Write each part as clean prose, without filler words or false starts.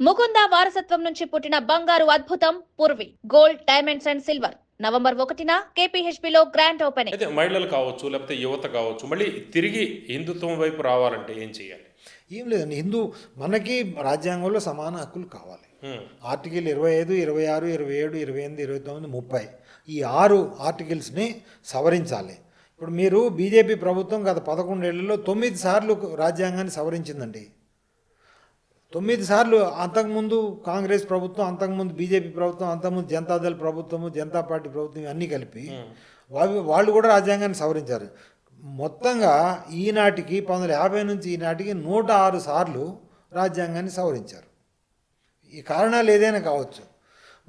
ముకుంద వారసత్వం నుంచి పుట్టిన బంగారు అద్భుతం Purvi gold diamonds and silver November 1న కేపీహెచ్బిలో గ్రాండ్ ఓపెనింగ్. అయితే మహిళలు కావచ్చు, లేకపోతే యువత కావచ్చు, మళ్ళీ తిరిగి హిందుత్వం వైపు రావాలంటే ఏం చేయాలి? ఏం లేదండి, మనకి రాజ్యాంగంలో సమాన హక్కులు కావాలి. ఆర్టికల్ 25, 26, 27, 28, 29, 30 ఈ 6 ఆర్టికల్స్ని సవరించాలి. ఇప్పుడు మీరు బీజేపీ ప్రభుత్వం గత 11 ఏళ్లలో 9 సార్లు రాజ్యాంగాన్ని సవరించిందండి. 9 సార్లు. అంతకుముందు కాంగ్రెస్ ప్రభుత్వం, అంతకుముందు బీజేపీ ప్రభుత్వం, అంతకుముందు జనతాదళ ప్రభుత్వము, జనతా పార్టీ ప్రభుత్వం అన్నీ కలిపి వాళ్ళు కూడా రాజ్యాంగాన్ని సవరించారు. మొత్తంగా ఈనాటికి 1950 నుంచి ఈనాటికి 106 సార్లు రాజ్యాంగాన్ని సవరించారు. ఈ కారణాలు ఏదైనా కావచ్చు.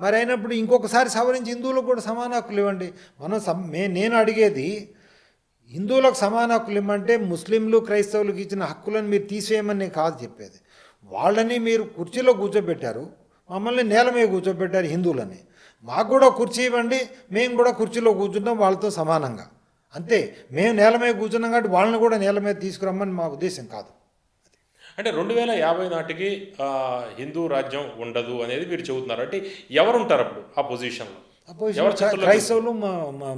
మరి అయినప్పుడు ఇంకొకసారి సవరించి హిందువులకు కూడా సమాన హక్కులు ఇవ్వండి. నేను అడిగేది, హిందువులకు సమాన హక్కులు ఇవ్వమంటే ముస్లింలు క్రైస్తవులకు ఇచ్చిన హక్కులను మీరు తీసేయమని నేను కాదు చెప్పేది. వాళ్ళని మీరు కుర్చీలో కూర్చోబెట్టారు, మమ్మల్ని నేల మీద కూర్చోబెట్టారు హిందువులని. మాకు కూడా కుర్చీ ఇవ్వండి, మేము కూడా కుర్చీలో కూర్చుంటాం వాళ్ళతో సమానంగా. అంతే. మేము నేల మీద కూర్చున్నాం కాబట్టి వాళ్ళని కూడా నేల మీద తీసుకురమ్మని మా ఉద్దేశం కాదు. అంటే 2050 నాటికి హిందూ రాజ్యం ఉండదు అనేది మీరు చెబుతున్నారు. అంటే ఎవరు ఉంటారు అప్పుడు ఆ పొజిషన్లో? క్రైస్తవులు,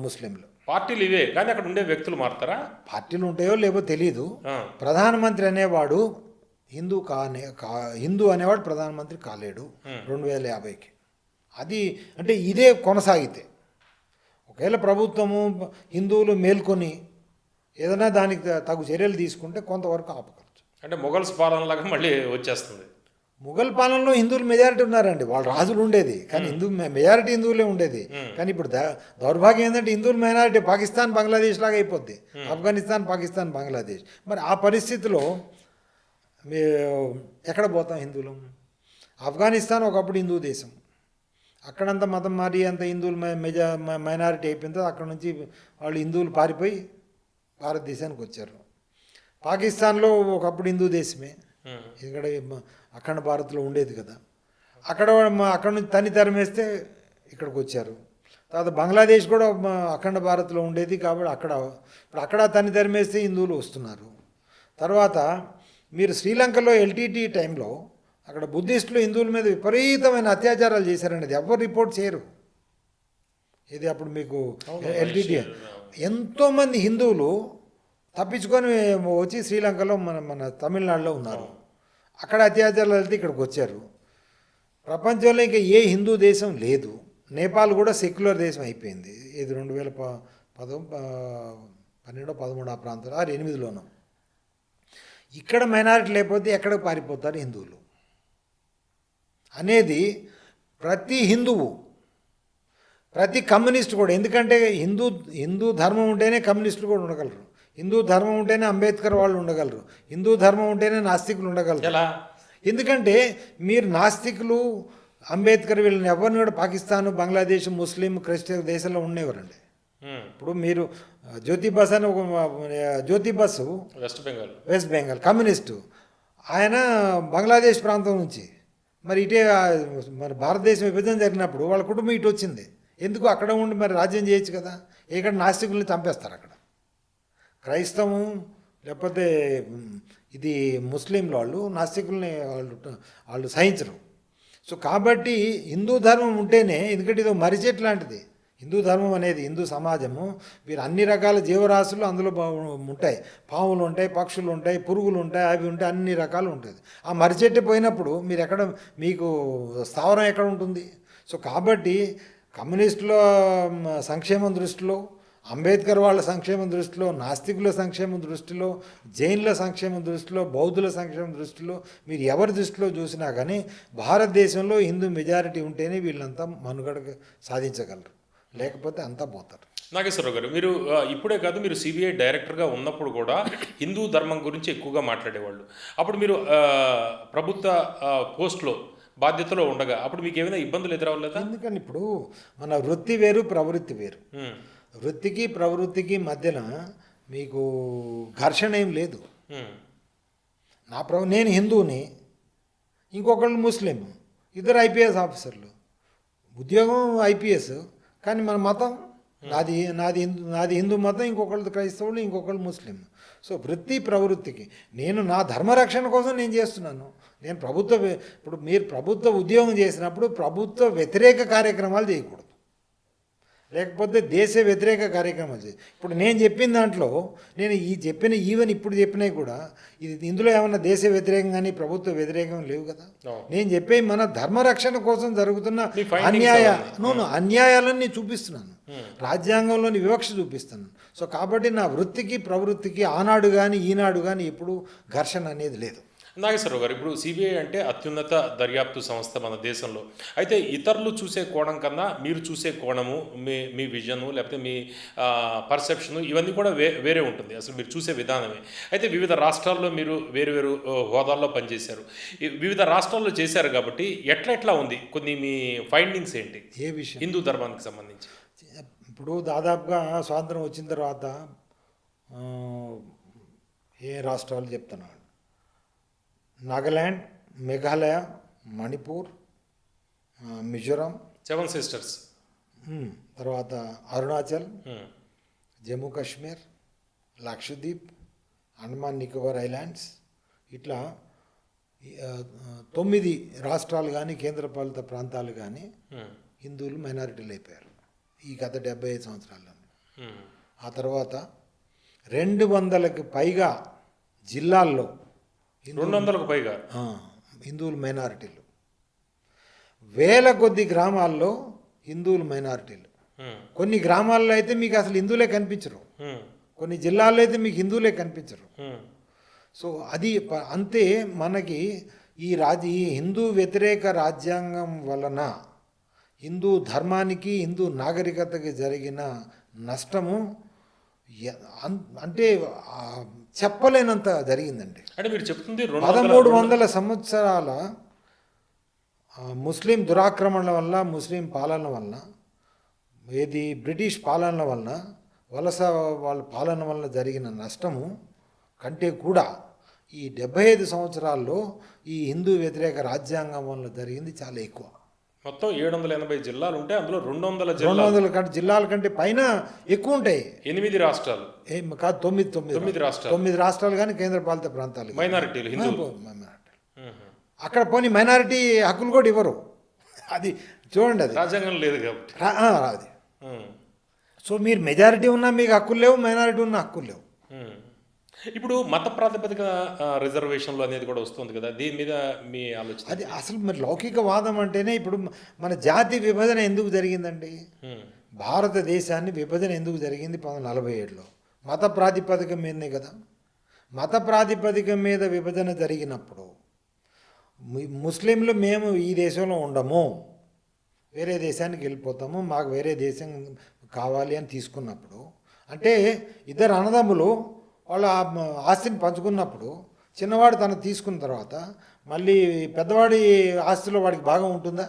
ముస్లింలు. పార్టీలు ఇవే, కానీ అక్కడ ఉండే వ్యక్తులు మారుతారా? పార్టీలు ఉంటాయో లేవో తెలీదు. ప్రధానమంత్రి అనేవాడు హిందూ అనేవాడు ప్రధానమంత్రి కాలేడు 2050కి. అది అంటే ఇదే కొనసాగితే, ఒకవేళ ప్రభుత్వము హిందువులు మేల్కొని ఏదైనా దానికి తగు చర్యలు తీసుకుంటే కొంతవరకు ఆపగలచ్చు. అంటే మొఘల్స్ పాలనలాగా మళ్ళీ వచ్చేస్తుంది. మొఘల్ పాలనలో హిందువులు మెజారిటీ ఉన్నారండి. వాళ్ళు రాజులు ఉండేది, కానీ మెజారిటీ హిందువులే ఉండేది. కానీ ఇప్పుడు దౌర్భాగ్యం ఏంటంటే హిందువులు మైనారిటీ పాకిస్తాన్, బంగ్లాదేశ్ లాగా అయిపోద్ది. ఆఫ్ఘనిస్తాన్, పాకిస్తాన్, బంగ్లాదేశ్. మరి ఆ పరిస్థితిలో ఎక్కడ పోతాం హిందువులు? ఆఫ్ఘనిస్తాన్ ఒకప్పుడు హిందూ దేశం. అక్కడంతా మతం మారి అంత హిందువులు మైనారిటీ అయిపోయిన తర్వాత అక్కడ నుంచి వాళ్ళు హిందువులు పారిపోయి భారతదేశానికి వచ్చారు. పాకిస్తాన్లో ఒకప్పుడు హిందూ దేశమే, ఇక్కడ అఖండ భారత్లో ఉండేది కదా. అక్కడ నుంచి తని తరిమేస్తే ఇక్కడికి వచ్చారు. తర్వాత బంగ్లాదేశ్ కూడా అఖండ భారత్లో ఉండేది కాబట్టి అక్కడ తని తరిమేస్తే హిందువులు వస్తున్నారు. తర్వాత మీరు శ్రీలంకలో ఎల్టీటీ టైంలో అక్కడ బుద్ధిస్టులు హిందువుల మీద విపరీతమైన అత్యాచారాలు చేశారండి. అది ఎవరు రిపోర్ట్ చేయరు. ఇది అప్పుడు మీకు ఎల్టీటీ ఎంతోమంది హిందువులు తప్పించుకొని వచ్చి శ్రీలంకలో మన తమిళనాడులో ఉన్నారు. అక్కడ అత్యాచారాలు వెళ్తే ఇక్కడికి వచ్చారు. ప్రపంచంలో ఇంకా ఏ హిందూ దేశం లేదు. నేపాల్ కూడా సెక్యులర్ దేశం అయిపోయింది. ఇది 2012, 13 ఆ ప్రాంతంలో 8లోనూ. ఇక్కడ మైనారిటీ లేకపోతే ఎక్కడికి పారిపోతారు హిందువులు అనేది ప్రతి హిందువు, ప్రతి కమ్యూనిస్ట్ కూడా. ఎందుకంటే హిందూ ధర్మం ఉంటేనే కమ్యూనిస్టులు కూడా ఉండగలరు. హిందూ ధర్మం ఉంటేనే అంబేద్కర్ వాళ్ళు ఉండగలరు. హిందూ ధర్మం ఉంటేనే నాస్తికులు ఉండగలరు. ఎందుకంటే మీరు నాస్తికులు, అంబేద్కర్ వీళ్ళని ఎవరిని కూడా పాకిస్తాన్, బంగ్లాదేశ్, ముస్లిం, క్రిస్టియన్ దేశంలో ఉండేవారండి. ఇప్పుడు మీరు జ్యోతి బసు వెస్ట్ బెంగాల్ కమ్యూనిస్టు, ఆయన బంగ్లాదేశ్ ప్రాంతం నుంచి. మరి మరి భారతదేశం విభజన జరిగినప్పుడు వాళ్ళ కుటుంబం ఇటు వచ్చింది. ఎందుకు? అక్కడ ఉండి మరి రాజ్యం చేయొచ్చు కదా. ఇక్కడ నాస్తికుల్ని చంపేస్తారు. అక్కడ క్రైస్తవం లేకపోతే ఇది ముస్లింలు వాళ్ళు నాస్తికుల్ని వాళ్ళు సహించరు. సో కాబట్టి హిందూ ధర్మం ఉంటేనే, ఎందుకంటే ఇది మరిచెట్ లాంటిది హిందూ ధర్మం అనేది. హిందూ సమాజము మీరు అన్ని రకాల జీవరాశులు అందులో ఉంటాయి. పాములు ఉంటాయి, పక్షులు ఉంటాయి, పురుగులు ఉంటాయి, అవి ఉంటాయి, అన్ని రకాలు ఉంటుంది. ఆ మరిచెట్టు పోయినప్పుడు మీరు మీకు స్థావరం ఎక్కడ ఉంటుంది? సో కాబట్టి కమ్యూనిస్టుల సంక్షేమం దృష్టిలో, అంబేద్కర్ వాళ్ళ సంక్షేమం దృష్టిలో, నాస్తికుల సంక్షేమం దృష్టిలో, జైన్ల సంక్షేమం దృష్టిలో, బౌద్ధుల సంక్షేమం దృష్టిలో, మీరు ఎవరి దృష్టిలో చూసినా కానీ భారతదేశంలో హిందూ మెజారిటీ ఉంటేనే వీళ్ళంతా మనుగడ సాధించగలరు, లేకపోతే అంతా పోతారు. నాగేశ్వరరావు గారు, మీరు ఇప్పుడే కాదు, మీరు సిబిఐ డైరెక్టర్గా ఉన్నప్పుడు కూడా హిందూ ధర్మం గురించి ఎక్కువగా మాట్లాడేవాళ్ళు. అప్పుడు మీరు ప్రభుత్వ పోస్ట్లో బాధ్యతలో ఉండగా అప్పుడు మీకు ఏమైనా ఇబ్బందులు ఎదురవ్వలేదా? ఎందుకని ఇప్పుడు మన వృత్తి వేరు, ప్రవృత్తి వేరు. వృత్తికి ప్రవృత్తికి మధ్యన మీకు ఘర్షణ ఏం లేదు. నేను హిందూని, ఇంకొకళ్ళు ముస్లిం, ఇద్దరు ఐపీఎస్ ఆఫీసర్లు, ఉద్యోగం ఐపీఎస్, కానీ మన మతం నాది హిందూ మతం, ఇంకొకళ్ళు క్రైస్తవులు, ఇంకొకళ్ళు ముస్లిం. సో వృత్తి ప్రవృత్తికి నేను నా ధర్మరక్షణ కోసం నేను చేస్తున్నాను. నేను ఇప్పుడు మీరు ప్రభుత్వ ఉద్యోగం చేసినప్పుడు ప్రభుత్వ వ్యతిరేక కార్యక్రమాలు చేయకూడదు, లేకపోతే దేశ వ్యతిరేక కార్యక్రమాలు చేయాలి. ఇప్పుడు నేను చెప్పిన దాంట్లో నేను ఈవెన్ ఇప్పుడు చెప్పినవి కూడా ఇందులో ఏమన్నా దేశ వ్యతిరేకం కానీ ప్రభుత్వ వ్యతిరేకం లేవు కదా. నేను చెప్పే మన ధర్మరక్షణ కోసం జరుగుతున్న అన్యాయాలను నేను చూపిస్తున్నాను, రాజ్యాంగంలోని వివక్ష చూపిస్తున్నాను. సో కాబట్టి నా వృత్తికి ప్రవృత్తికి ఆనాడు కానీ ఈనాడు కానీ ఎప్పుడు ఘర్షణ అనేది లేదు. నాగేశ్వరరావు గారు, ఇప్పుడు సిబిఐ అంటే అత్యున్నత దర్యాప్తు సంస్థ మన దేశంలో. అయితే ఇతరులు చూసే కోణం కన్నా మీరు చూసే కోణము, మీ విజను, లేకపోతే మీ పర్సెప్షను, ఇవన్నీ కూడా వేరే ఉంటుంది, అసలు మీరు చూసే విధానమే. అయితే వివిధ రాష్ట్రాల్లో మీరు వేరు హోదాల్లో పనిచేశారు, వివిధ రాష్ట్రాల్లో చేశారు కాబట్టి ఎట్లా ఉంది కొన్ని మీ ఫైండింగ్స్ ఏంటి ఏ విషయం హిందూ ధర్మానికి సంబంధించి? ఇప్పుడు దాదాపుగా స్వాతంత్రం వచ్చిన తర్వాత ఏ రాష్ట్రాలు చెప్తున్నాను, నాగాల్యాండ్, మేఘాలయ, మణిపూర్, మిజోరాం, 7 సిస్టర్స్, తర్వాత అరుణాచల్, జమ్మూ కాశ్మీర్, లక్షద్వీప్, అండమాన్ నికోబార్ ఐలాండ్స్, ఇట్లా 9 రాష్ట్రాలు కానీ కేంద్రపాలిత ప్రాంతాలు కానీ హిందువులు మైనారిటీలు అయిపోయారు ఈ గత 75 సంవత్సరాల్లో. ఆ తర్వాత 200కి పైగా జిల్లాల్లో 200కు పైగా హిందువులు మైనారిటీలు, వేల కొద్ది గ్రామాల్లో హిందువులు మైనారిటీలు. కొన్ని గ్రామాల్లో అయితే మీకు అసలు హిందువులే కనిపించరు, కొన్ని జిల్లాల్లో అయితే మీకు హిందువులే కనిపించరు. సో అది అంతే. మనకి ఈ హిందూ వ్యతిరేక రాజ్యాంగం వలన హిందూ ధర్మానికి హిందూ నాగరికతకి జరిగిన నష్టము అంటే చెప్పలేనంత జరిగిందండి. అంటే మీరు చెప్తుంది 1300 సంవత్సరాల ముస్లిం దురాక్రమణల వల్ల, ముస్లిం పాలన వలన, బ్రిటిష్ పాలన వలన, వాళ్ళ పాలన వలన జరిగిన నష్టము కంటే కూడా ఈ 75 సంవత్సరాల్లో ఈ హిందూ వ్యతిరేక రాజ్యాంగం వలన జరిగింది చాలా ఎక్కువ. మొత్తం 780 జిల్లాలు ఉంటే అందులో 200 జిల్లాల కంటే పైన ఎక్కువ ఉంటాయి. 8 రాష్ట్రాలు కాదు, 9 రాష్ట్రాలు కానీ కేంద్రపాలిత ప్రాంతాలు మైనారిటీలు, హిందువులు. అక్కడ పోనీ మైనారిటీ హక్కులు కూడా ఇవ్వరు. అది చూడండి, అది రాజ్యాంగం లేదు కాబట్టి అది. సో మీరు మెజారిటీ ఉన్నా మీకు హక్కులు లేవు, మైనారిటీ ఉన్న హక్కులు లేవు. ఇప్పుడు మత ప్రాతిపదిక రిజర్వేషన్లు అనేది కూడా వస్తుంది కదా, దీని మీద మీ ఆలోచన? అది అసలు మరి లౌకికవాదం అంటేనే ఇప్పుడు మన జాతి విభజన ఎందుకు జరిగిందండి? భారతదేశాన్ని విభజన ఎందుకు జరిగింది 1947లో? మత ప్రాతిపదిక మీదనే కదా. మత ప్రాతిపదిక మీద విభజన జరిగినప్పుడు ముస్లింలు మేము ఈ దేశంలో ఉండము, వేరే దేశానికి వెళ్ళిపోతాము, మాకు వేరే దేశం కావాలి అని తీసుకున్నప్పుడు, అంటే ఇద్దరు అన్నదమ్ములు వాళ్ళ ఆస్తిని పంచుకున్నప్పుడు చిన్నవాడు తను తీసుకున్న తర్వాత మళ్ళీ పెద్దవాడి ఆస్తిలో వాడికి భాగం ఉంటుందా?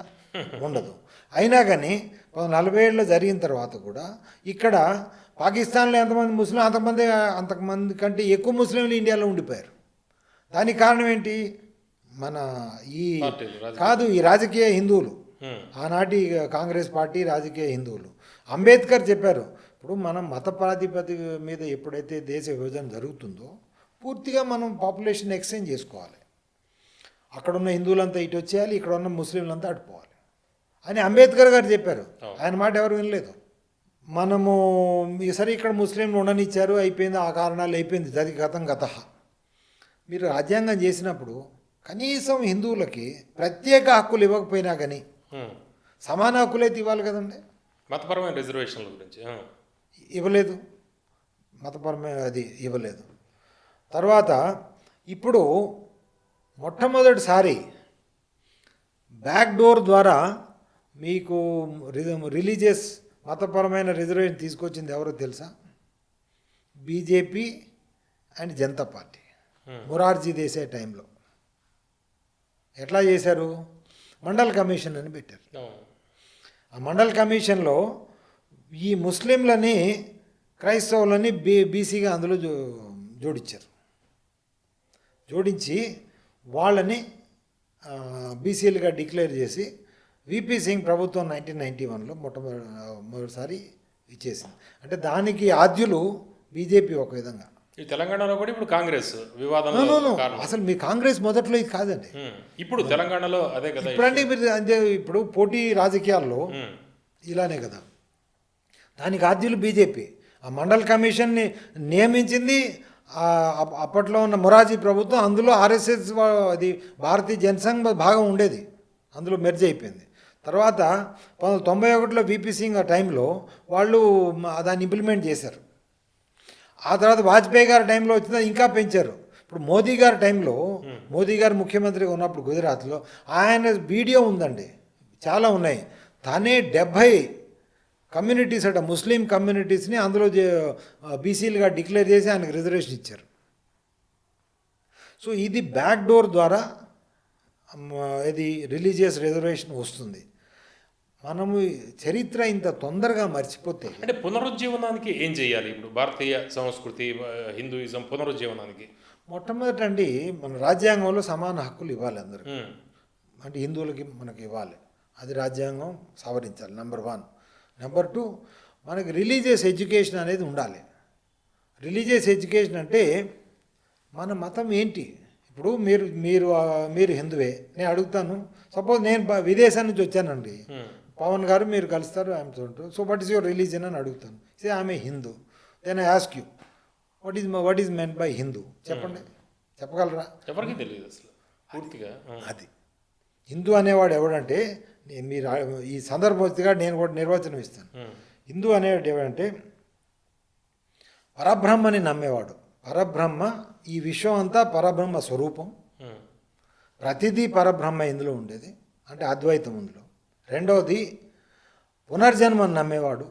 ఉండదు. అయినా కానీ 1947లో జరిగిన తర్వాత కూడా ఇక్కడ పాకిస్తాన్లో ఎంతమంది ముస్లిం అంతమంది కంటే ఎక్కువ ముస్లింలు ఇండియాలో ఉండిపోయారు. దానికి కారణం ఏంటి? మన ఈ రాజకీయ హిందువులు, ఆనాటి కాంగ్రెస్ పార్టీ రాజకీయ హిందువులు. అంబేద్కర్ చెప్పారు, ఇప్పుడు మనం మత ప్రాతిపదిక మీద ఎప్పుడైతే దేశ విభజన జరుగుతుందో పూర్తిగా మనం పాపులేషన్ ఎక్స్చేంజ్ చేసుకోవాలి. అక్కడున్న హిందువులంతా ఇటు వచ్చేయాలి, ఇక్కడ ఉన్న ముస్లింలంతా అటుపోవాలి అని అంబేద్కర్ గారు చెప్పారు. ఆయన మాట ఎవరు వినలేదు. మనము సరే ఇక్కడ ముస్లింలు ఉండనిచ్చారు, అయిపోయింది, ఆ కారణాలు అయిపోయింది, గత. మీరు రాజ్యాంగం చేసినప్పుడు కనీసం హిందువులకి ప్రత్యేక హక్కులు ఇవ్వకపోయినా కానీ సమాన హక్కులైతే ఇవ్వాలి కదండి. మతపరమైన రిజర్వేషన్ల గురించి ఇవ్వలేదు, మతపరమైన అది ఇవ్వలేదు. తర్వాత ఇప్పుడు మొట్టమొదటిసారి బ్యాక్ డోర్ ద్వారా మీకు రిలీజియస్ మతపరమైన రిజర్వేషన్ తీసుకొచ్చింది ఎవరో తెలుసా? BJP and Janata party. Morarji Desai టైంలో ఎట్లా చేశారు? మండల్ కమిషన్ అని పెట్టారు. ఆ మండల్ కమిషన్లో ఈ ముస్లింలని క్రైస్తవులని బీసీగా అందులో జోడించారు. జోడించి వాళ్ళని బీసీలుగా డిక్లేర్ చేసి విపి సింగ్ ప్రభుత్వం 1991లో మొట్టమొదటిసారి ఇచ్చేసింది. అంటే దానికి ఆద్యులు బీజేపీ ఒక విధంగా. ఈ తెలంగాణలో కూడా ఇప్పుడు కాంగ్రెస్ నో, వివాదంలో కారణం. అసలు మీ కాంగ్రెస్ మొదట్లో ఇది కాదండి. ఇప్పుడు తెలంగాణలో అదే కదా ఇప్పుడంటే మీరు అంటే ఇప్పుడు పోటీ రాజకీయాల్లో ఉమ్, ఇలానే కదా. దానికి ఆద్యులు బీజేపీ. ఆ మండల్ కమిషన్ని నియమించింది అప్పట్లో ఉన్న మొరాజీ ప్రభుత్వం. అందులో ఆర్ఎస్ఎస్ అది భారతీయ జనసంఘ్ భాగం ఉండేది, అందులో మెర్జ్ అయిపోయింది. తర్వాత 1991లో విపి సింగ్ ఆ టైంలో వాళ్ళు దాన్ని ఇంప్లిమెంట్ చేశారు. ఆ తర్వాత వాజ్పేయి గారి టైంలో వచ్చిందా ఇంకా పెంచారు. ఇప్పుడు మోదీ గారి టైంలో, మోదీ గారు ముఖ్యమంత్రిగా ఉన్నప్పుడు గుజరాత్లో ఆయన వీడియో ఉందండి, చాలా ఉన్నాయి. తనే 70 కమ్యూనిటీస్ అట ముస్లిం కమ్యూనిటీస్ని అందులో బీసీలుగా డిక్లేర్ చేసి ఆయనకు రిజర్వేషన్ ఇచ్చారు. సో ఇది బ్యాక్ డోర్ ద్వారా ఇది రిలీజియస్ రిజర్వేషన్ వస్తుంది. మనము చరిత్ర ఇంత తొందరగా మర్చిపోతే అంటే పునరుజ్జీవనానికి ఏం చేయాలి ఇప్పుడు భారతీయ సంస్కృతి హిందూయిజం పునరుజ్జీవనానికి? మొట్టమొదటండి మన రాజ్యాంగంలో సమాన హక్కులు ఇవ్వాలి అందరికీ. ఉమ్, అంటే హిందువులకి మనకి ఇవ్వాలి, అది రాజ్యాంగం సవరించాలి. నెంబర్ 1. నెంబర్ 2, మనకి రిలీజియస్ ఎడ్యుకేషన్ అనేది ఉండాలి. రిలీజియస్ ఎడ్యుకేషన్ అంటే మన మతం ఏంటి. ఇప్పుడు మీరు మీరు మీరు హిందువే, నేను అడుగుతాను. సపోజ్ నేను విదేశం నుంచి వచ్చానండి, పవన్ గారు మీరు కలుస్తారు, I'm so what is your religion అని అడుగుతాను. Say I'm a Hindu. Then I ask you what is mean by Hindu, చెప్పండి, చెప్పగలరా? ఎవరికి తెలియదు అసలు పూర్తిగా. అది హిందూ అనేవాడు ఎవడంటే, మీరు ఈ సందర్భోచిగా నేను కూడా నిర్వచనం ఇస్తాను. హిందూ అనేవాడు ఎవడంటే పరబ్రహ్మని నమ్మేవాడు. పరబ్రహ్మ, ఈ విశ్వం అంతా పరబ్రహ్మ స్వరూపం, ప్రతిదీ పరబ్రహ్మ ఇందులో ఉండేది, అంటే అద్వైతం ఇందులో. రెండవది పునర్జన్మని నమ్మేవాడు.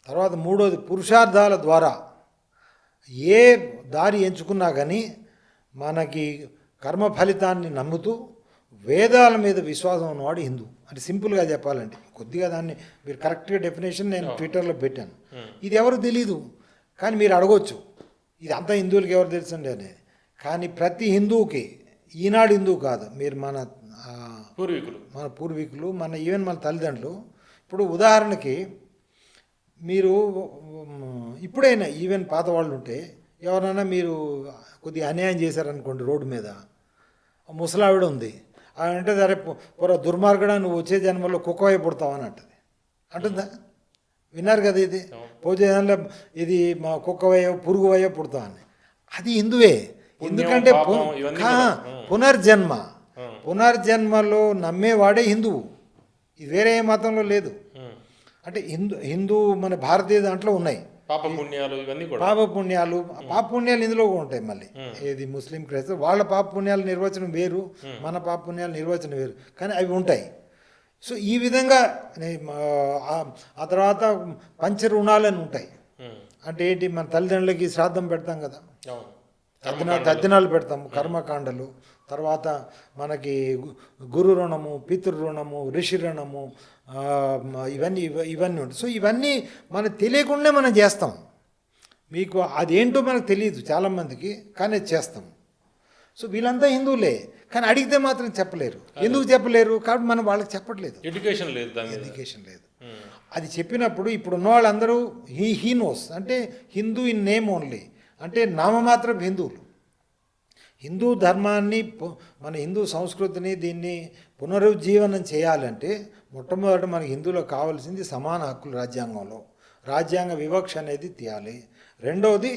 తర్వాత మూడోది పురుషార్థాల ద్వారా ఏ దారి ఎంచుకున్నా కానీ మనకి కర్మ ఫలితాన్ని నమ్ముతూ వేదాల మీద విశ్వాసం ఉన్నవాడు హిందూ. అంటే సింపుల్గా చెప్పాలంటే, కొద్దిగా దాన్ని మీరు కరెక్ట్గా డెఫినేషన్ నేను ట్విట్టర్లో పెట్టాను. ఇది ఎవరు తెలీదు, కానీ మీరు అడగొచ్చు ఇది అంతా హిందువులకి ఎవరు తెలుసండి అనేది. కానీ ప్రతి హిందువుకి, ఈనాడు హిందువు కాదు, మీరు మన పూర్వీకులు మన ఈవెన్ మన తల్లిదండ్రులు. ఇప్పుడు ఉదాహరణకి మీరు ఇప్పుడైనా ఈవెన్ పాత వాళ్ళు ఉంటే ఎవరైనా మీరు కొద్దిగా అన్యాయం చేశారనుకోండి, రోడ్డు మీద ముసలావిడ ఉంది అంటే, సరే పొర దుర్మార్గుడా నువ్వు వచ్చే జన్మలో కుక్కవై పుడతావని అంటది, అంటుందా? విన్నారు కదా ఇది, పోతే జన్మలో ఇది మా కుక్కవయ్యో పురుగువయ్యో పుడతావని. అది హిందువే. ఎందుకంటే పునర్జన్మలో నమ్మేవాడే హిందువు, ఇది వేరే ఏ మతంలో లేదు. అంటే హిందూ మన భారతీయ దాంట్లో ఉన్నాయి పాపపుణ్యాలు, ఇవన్నీ కూడా పాపపుణ్యాలు ఇందులో కూడా ఉంటాయి. మళ్ళీ ఏది ముస్లిం క్రైస్తవ వాళ్ళ పాపపుణ్యాల నిర్వచనం వేరు, మన పాపపుణ్యాల నిర్వచనం వేరు, కానీ అవి ఉంటాయి. సో ఈ విధంగా ఆ తర్వాత పంచ రుణాలని ఉంటాయి. అంటే ఏంటి, మన తల్లిదండ్రులకి శ్రాద్ధం పెడతాం కదా, తద్దినాలు పెడతాము, కర్మకాండలు. తర్వాత మనకి గురు రుణము, పితృ రుణము, ఋషి రుణము, ఇవన్నీ ఉంటాయి. సో ఇవన్నీ మనకు తెలియకుండా మనం చేస్తాం. మీకు అదేంటో మనకు తెలియదు చాలామందికి, కానీ అది చేస్తాం. సో వీళ్ళంతా హిందువులే, కానీ అడిగితే మాత్రం చెప్పలేరు. ఎందుకు చెప్పలేరు? కాబట్టి మనం వాళ్ళకి చెప్పట్లేదు, ఎడ్యుకేషన్ లేదు. అది చెప్పినప్పుడు ఇప్పుడున్న వాళ్ళందరూ హీ నోస్, అంటే హిందూ ఇన్ నేమ్ ఓన్లీ, అంటే నామమాత్రం హిందువులు. హిందూ ధర్మాన్ని, మన హిందూ సంస్కృతిని, దీన్ని పునరుజ్జీవనం చేయాలంటే మొట్టమొదట మన హిందువులకు కావాల్సింది సమాన హక్కులు రాజ్యాంగంలో, రాజ్యాంగ వివక్ష అనేది తీయాలి. రెండవది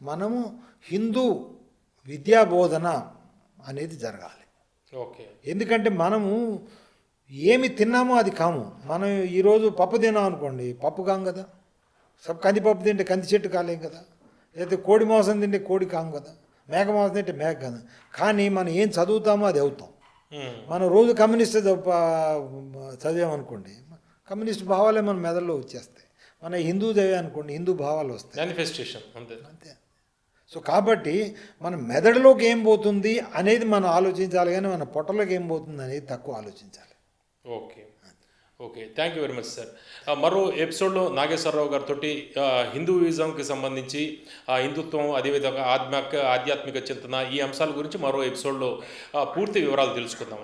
మనము హిందూ విద్యాబోధన అనేది జరగాలి. ఓకే. ఎందుకంటే మనము ఏమి తిన్నామో అది కాము. మనం ఈరోజు పప్పు తిన్నాం అనుకోండి, పప్పు కాం కదా. కందిపప్పు తింటే కంది చెట్టు కాలేం కదా, లేకపోతే కోడి మాంసం తింటే కోడి కాం కదా, మేక మాంసం తింటే మేక కదా. కానీ మనం ఏం చదువుతామో అది అవుతాం. మనం రోజు కమ్యూనిస్ట్ చదివామనుకోండి, కమ్యూనిస్ట్ భావాలే మన మెదడులో వచ్చేస్తాయి. మన హిందూ చదివామనుకోండి, హిందూ భావాలు వస్తాయి, మేనిఫెస్టేషన్ అంతే. సో కాబట్టి మన మెదడులోకి ఏం పోతుంది అనేది మనం ఆలోచించాలి, కానీ మన పొట్టలోకి ఏం పోతుంది అనేది తక్కువ ఆలోచించాలి. Okay, thank you very much sir. మరో ఎపిసోడ్లో నాగేశ్వరరావు గారితో హిందూయిజంకి సంబంధించి హిందుత్వం, అదేవిధంగా ఆధ్యాత్మిక చింతన, ఈ అంశాల గురించి మరో ఎపిసోడ్లో పూర్తి వివరాలు తెలుసుకుందాం.